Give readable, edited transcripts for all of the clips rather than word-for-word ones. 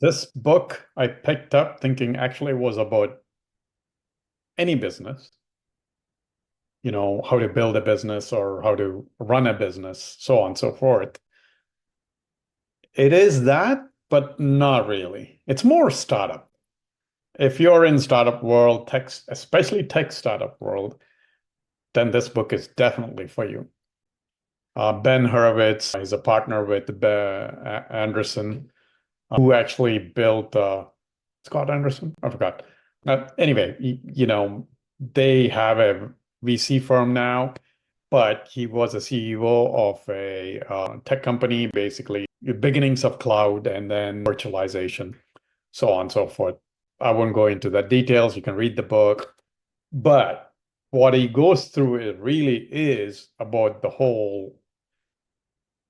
This book I picked up thinking actually was about any business, how to build a business or how to run a business, so on and so forth. It is that, but not really. It's more startup. If you're in startup world, tech, especially tech startup world, then this book is definitely for you. Ben Horowitz is a partner with Anderson, who actually built Scott Anderson. I forgot. Anyway, they have a VC firm now, but he was a CEO of a tech company, basically the beginnings of cloud and then virtualization, so on and so forth. I won't go into the details. You can read the book, but what he goes through it really is about the whole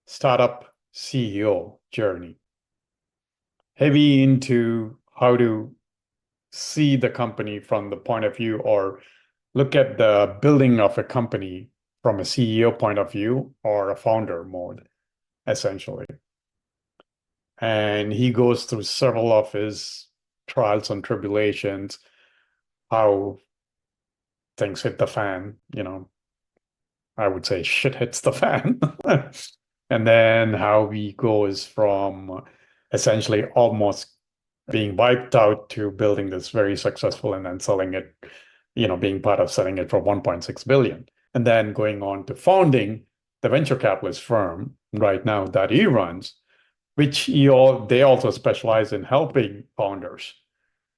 startup CEO journey, heavy into how to see the company from the point of view or look at the building of a company from a CEO point of view or a founder mode, essentially. And he goes through several of his trials and tribulations, how things hit the fan, I would say shit hits the fan. And then how he goes from essentially almost being wiped out to building this very successful and then selling it, being part of selling it for 1.6 billion. And then going on to founding the venture capitalist firm right now that he runs, which they also specialize in helping founders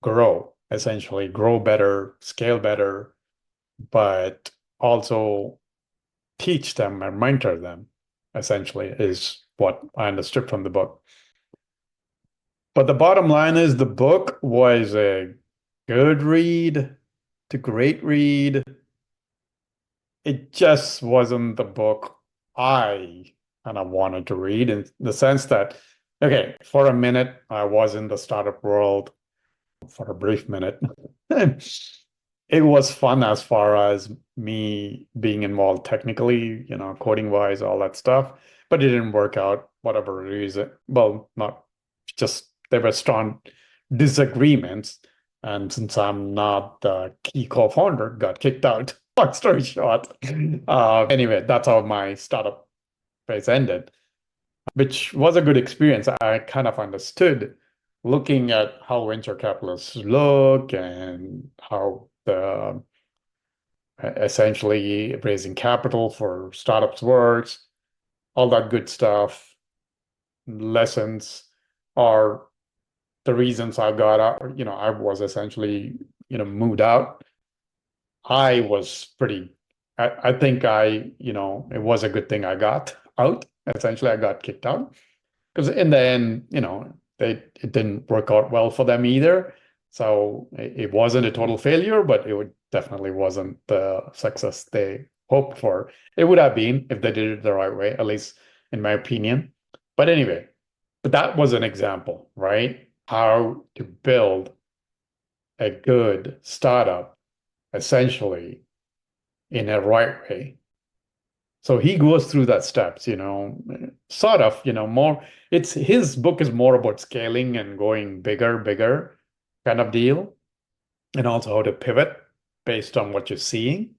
grow, essentially grow better, scale better, but also teach them and mentor them, essentially, is what I understood from the book. But the bottom line is the book was a good read to great read. It just wasn't the book I kind of wanted to read in the sense that, okay, for a minute, I was in the startup world for a brief minute. It was fun as far as me being involved technically, coding wise, all that stuff, but it didn't work out, whatever reason. Well, not just there were strong disagreements. And since I'm not the key co-founder, got kicked out. Long story short. Anyway, that's how my startup phase ended, which was a good experience. I kind of understood looking at how venture capitalists look and how the essentially raising capital for startups works, all that good stuff, lessons are the reasons I got out. I was essentially, moved out. I was pretty, I think it was a good thing I got out. Essentially, I got kicked out because in the end, it didn't work out well for them either. So it wasn't a total failure, but definitely wasn't the success they hoped for. It would have been if they did it the right way, at least in my opinion. But anyway, but that was an example, right? How to build a good startup essentially in a right way. So he goes through that steps, sort of, more. It's his book is more about scaling and going bigger kind of deal, and also how to pivot based on what you're seeing,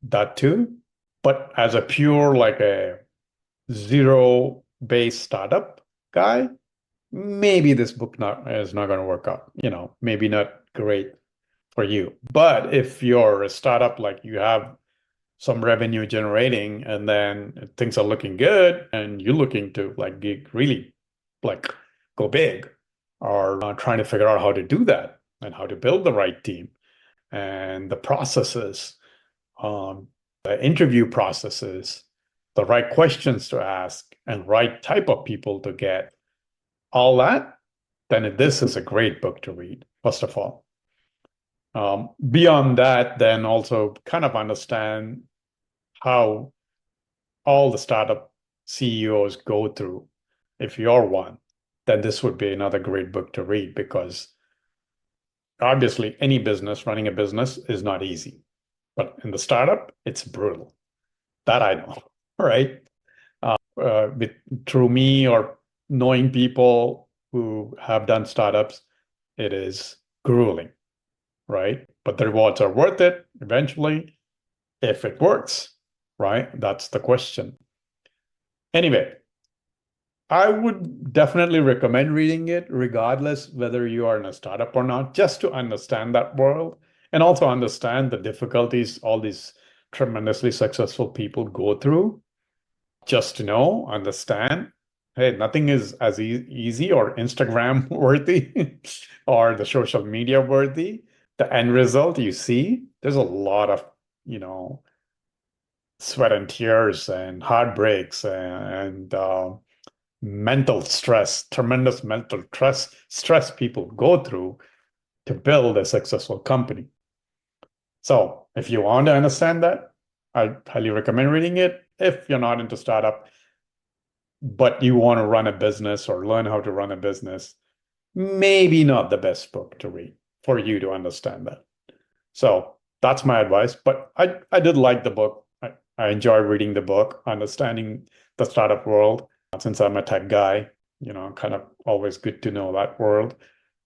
that too. But as a pure, like a zero based startup guy, maybe this book is not going to work out, maybe not great for you. But if you're a startup, like you have some revenue generating and then things are looking good and you're looking to like really like go big or trying to figure out how to do that and how to build the right team and the processes, the interview processes, the right questions to ask and right type of people to get, all that, then this is a great book to read, first of all. Beyond that, then also kind of understand how all the startup CEOs go through. If you're one, then this would be another great book to read because obviously any business, running a business is not easy. But in the startup, it's brutal. That I know, right? Through me or knowing people who have done startups, it is grueling, right? But the rewards are worth it eventually if it works, right? That's the question. Anyway, I would definitely recommend reading it, regardless whether you are in a startup or not, just to understand that world and also understand the difficulties all these tremendously successful people go through. Just to know, understand, hey, nothing is as easy or Instagram worthy or the social media worthy. The end result you see, there's a lot of, you know, sweat and tears and heartbreaks and mental stress, tremendous mental stress people go through to build a successful company. So if you want to understand that, I highly recommend reading it. If you're not into startup, but you want to run a business or learn how to run a business, maybe not the best book to read for you to understand that. So that's my advice. But I did like the book. I enjoy reading the book, understanding the startup world. Since I'm a tech guy, kind of always good to know that world,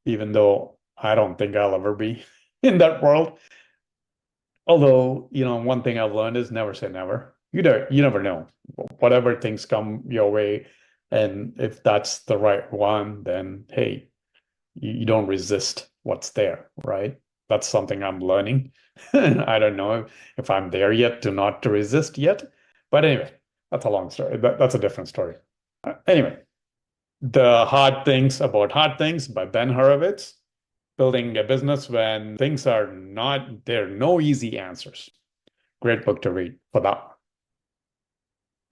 even though I don't think I'll ever be in that world. Although, one thing I've learned is never say never. You never know. Whatever things come your way, and if that's the right one, then hey, you don't resist what's there, right? That's something I'm learning. I don't know if I'm there yet to not to resist yet. But anyway, that's a long story. That's a different story. Anyway, The Hard Things About Hard Things by Ben Horowitz. Building a business when things are not, there are no easy answers. Great book to read for that.